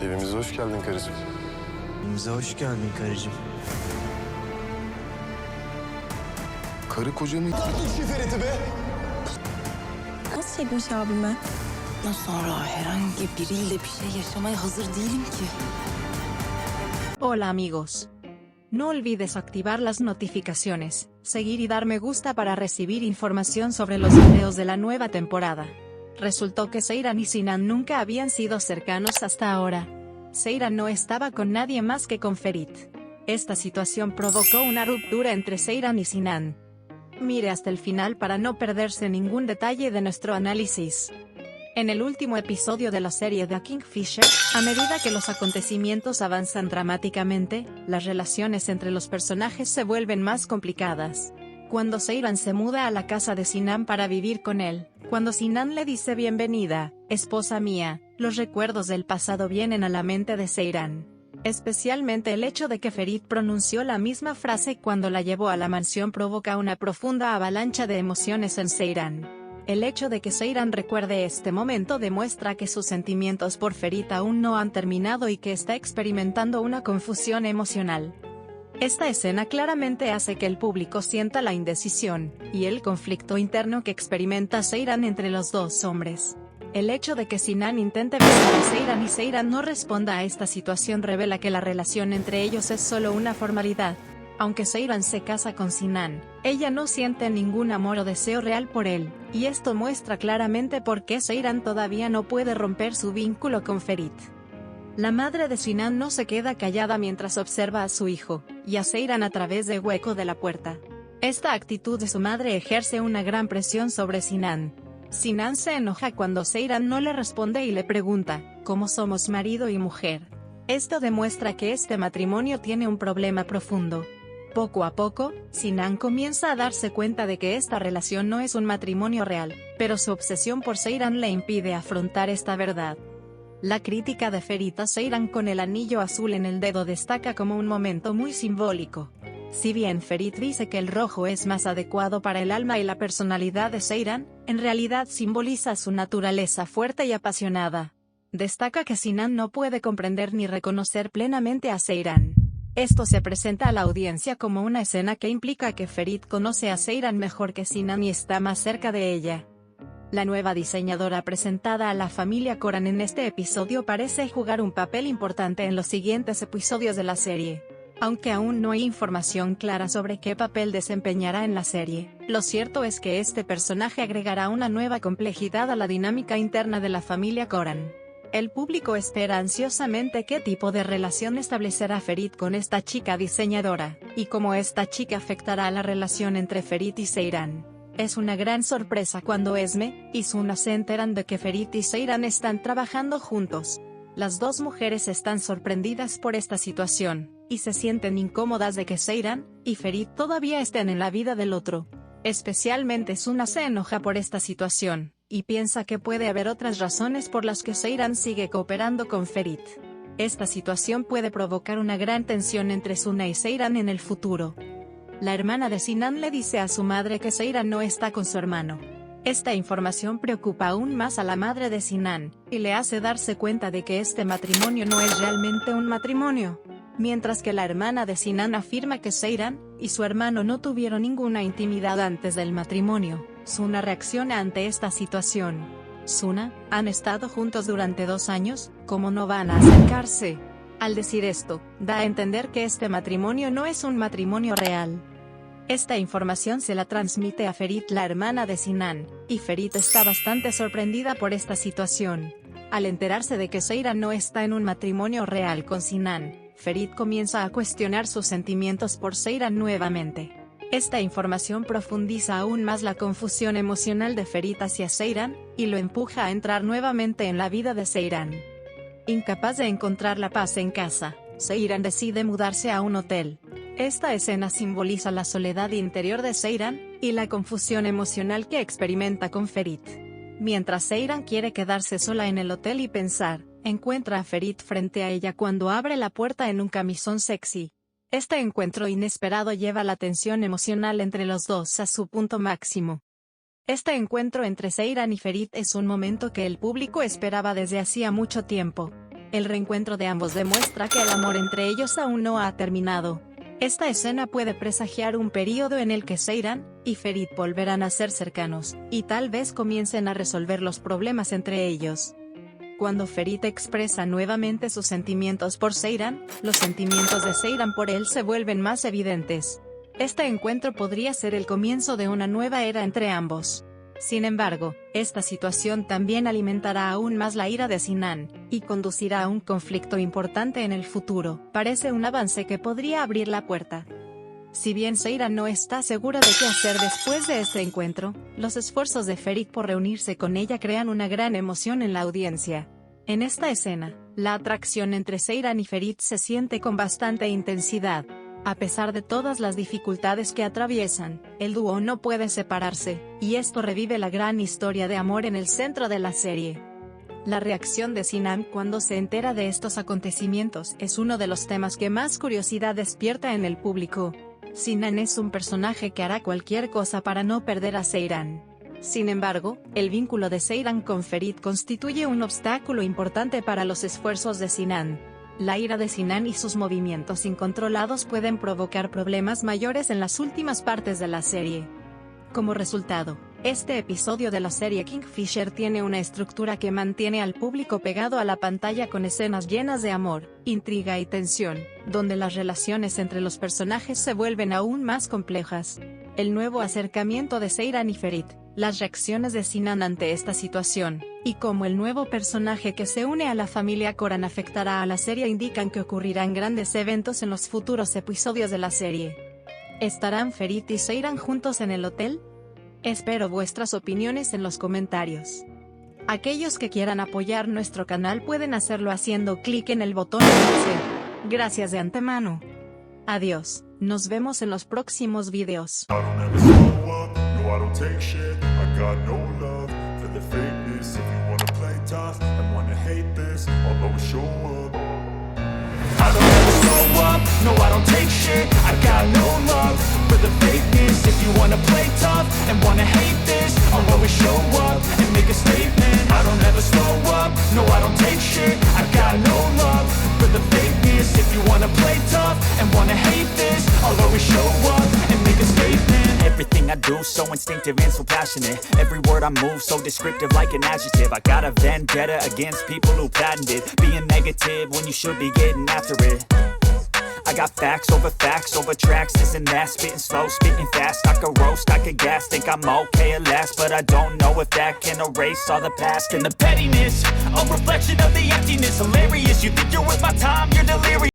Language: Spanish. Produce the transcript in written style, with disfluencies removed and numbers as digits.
Evimize hoş geldin karıcığım. Evimize hoş geldin karıcığım. Karı koca mıydı? Şu Ferit'i be! Nasıl çekmiş abime? Bundan sonra herhangi biriyle bir şey yaşamaya hazır değilim ki. Hola amigos. No olvides activar las notificaciones, seguir y dar me gusta para recibir información sobre los videos de la nueva temporada. Resultó que Seyran y Sinan nunca habían sido cercanos hasta ahora. Seyran no estaba con nadie más que con Ferit. Esta situación provocó una ruptura entre Seyran y Sinan. Mire hasta el final para no perderse ningún detalle de nuestro análisis. En el último episodio de la serie The Kingfisher, a medida que los acontecimientos avanzan dramáticamente, las relaciones entre los personajes se vuelven más complicadas. Cuando Seyran se muda a la casa de Sinan para vivir con él, cuando Sinan le dice bienvenida, esposa mía, los recuerdos del pasado vienen a la mente de Seyran. Especialmente el hecho de que Ferit pronunció la misma frase cuando la llevó a la mansión provoca una profunda avalancha de emociones en Seyran. El hecho de que Seyran recuerde este momento demuestra que sus sentimientos por Ferit aún no han terminado y que está experimentando una confusión emocional. Esta escena claramente hace que el público sienta la indecisión y el conflicto interno que experimenta Seyran entre los dos hombres. El hecho de que Sinan intente besar a Seyran y Seyran no responda a esta situación revela que la relación entre ellos es solo una formalidad. Aunque Seyran se casa con Sinan, ella no siente ningún amor o deseo real por él, y esto muestra claramente por qué Seyran todavía no puede romper su vínculo con Ferit. La madre de Sinan no se queda callada mientras observa a su hijo, y a Seyran a través del hueco de la puerta. Esta actitud de su madre ejerce una gran presión sobre Sinan. Sinan se enoja cuando Seyran no le responde y le pregunta, ¿cómo somos marido y mujer? Esto demuestra que este matrimonio tiene un problema profundo. Poco a poco, Sinan comienza a darse cuenta de que esta relación no es un matrimonio real, pero su obsesión por Seyran le impide afrontar esta verdad. La crítica de Ferit a Seyran con el anillo azul en el dedo destaca como un momento muy simbólico. Si bien Ferit dice que el rojo es más adecuado para el alma y la personalidad de Seyran, en realidad simboliza su naturaleza fuerte y apasionada. Destaca que Sinan no puede comprender ni reconocer plenamente a Seyran. Esto se presenta a la audiencia como una escena que implica que Ferit conoce a Seyran mejor que Sinan y está más cerca de ella. La nueva diseñadora presentada a la familia Koran en este episodio parece jugar un papel importante en los siguientes episodios de la serie. Aunque aún no hay información clara sobre qué papel desempeñará en la serie, lo cierto es que este personaje agregará una nueva complejidad a la dinámica interna de la familia Koran. El público espera ansiosamente qué tipo de relación establecerá Ferit con esta chica diseñadora, y cómo esta chica afectará a la relación entre Ferit y Seyran. Es una gran sorpresa cuando Esme y Suna se enteran de que Ferit y Seyran están trabajando juntos. Las dos mujeres están sorprendidas por esta situación, y se sienten incómodas de que Seyran y Ferit todavía estén en la vida del otro. Especialmente Suna se enoja por esta situación, y piensa que puede haber otras razones por las que Seyran sigue cooperando con Ferit. Esta situación puede provocar una gran tensión entre Suna y Seyran en el futuro. La hermana de Sinan le dice a su madre que Seyran no está con su hermano. Esta información preocupa aún más a la madre de Sinan, y le hace darse cuenta de que este matrimonio no es realmente un matrimonio. Mientras que la hermana de Sinan afirma que Seyran y su hermano no tuvieron ninguna intimidad antes del matrimonio, Suna reacciona ante esta situación. Suna, ¿han estado juntos durante 2 años? ¿Cómo no van a acercarse? Al decir esto, da a entender que este matrimonio no es un matrimonio real. Esta información se la transmite a Ferit, la hermana de Sinan, y Ferit está bastante sorprendida por esta situación. Al enterarse de que Seyran no está en un matrimonio real con Sinan, Ferit comienza a cuestionar sus sentimientos por Seyran nuevamente. Esta información profundiza aún más la confusión emocional de Ferit hacia Seyran, y lo empuja a entrar nuevamente en la vida de Seyran. Incapaz de encontrar la paz en casa, Seyran decide mudarse a un hotel. Esta escena simboliza la soledad interior de Seyran, y la confusión emocional que experimenta con Ferit. Mientras Seyran quiere quedarse sola en el hotel y pensar, encuentra a Ferit frente a ella cuando abre la puerta en un camisón sexy. Este encuentro inesperado lleva la tensión emocional entre los dos a su punto máximo. Este encuentro entre Seyran y Ferit es un momento que el público esperaba desde hacía mucho tiempo. El reencuentro de ambos demuestra que el amor entre ellos aún no ha terminado. Esta escena puede presagiar un periodo en el que Seyran y Ferit volverán a ser cercanos, y tal vez comiencen a resolver los problemas entre ellos. Cuando Ferit expresa nuevamente sus sentimientos por Seyran, los sentimientos de Seyran por él se vuelven más evidentes. Este encuentro podría ser el comienzo de una nueva era entre ambos. Sin embargo, esta situación también alimentará aún más la ira de Sinan, y conducirá a un conflicto importante en el futuro. Parece un avance que podría abrir la puerta. Si bien Seyran no está segura de qué hacer después de este encuentro, los esfuerzos de Ferit por reunirse con ella crean una gran emoción en la audiencia. En esta escena, la atracción entre Seyran y Ferit se siente con bastante intensidad. A pesar de todas las dificultades que atraviesan, el dúo no puede separarse, y esto revive la gran historia de amor en el centro de la serie. La reacción de Sinan cuando se entera de estos acontecimientos es uno de los temas que más curiosidad despierta en el público. Sinan es un personaje que hará cualquier cosa para no perder a Seyran. Sin embargo, el vínculo de Seyran con Ferit constituye un obstáculo importante para los esfuerzos de Sinan. La ira de Sinan y sus movimientos incontrolados pueden provocar problemas mayores en las últimas partes de la serie. Como resultado, este episodio de la serie Kingfisher tiene una estructura que mantiene al público pegado a la pantalla con escenas llenas de amor, intriga y tensión, donde las relaciones entre los personajes se vuelven aún más complejas. El nuevo acercamiento de Seyran y Ferit, las reacciones de Sinan ante esta situación, y cómo el nuevo personaje que se une a la familia Koran afectará a la serie indican que ocurrirán grandes eventos en los futuros episodios de la serie. ¿Estarán Ferit y Seyran juntos en el hotel? Espero vuestras opiniones en los comentarios. Aquellos que quieran apoyar nuestro canal pueden hacerlo haciendo clic en el botón de Gracias de antemano. Adiós, nos vemos en los próximos videos. I don't ever slow up, no I don't take shit. I got no love for the fakeness. If you wanna play tough and wanna hate this, I'll always show up. I don't ever slow up, no I don't take shit. I got no love for the fakeness. If you wanna play tough and wanna hate this, I'll always show up and make a statement. I don't ever slow up, no I don't take shit. I got no love for the fakeness. If you wanna play tough and wanna hate this, I'll always show up and make a statement. Everything I do so instinctive and so passionate. Every word I move so descriptive like an adjective. I got a vendetta against people who patented being negative when you should be getting after it. I got facts over tracks, this and that. Spitting slow, spitting fast, I could roast, I could gas. Think I'm okay at last, but I don't know if that can erase all the past. And the pettiness, a reflection of the emptiness. Hilarious, you think you're worth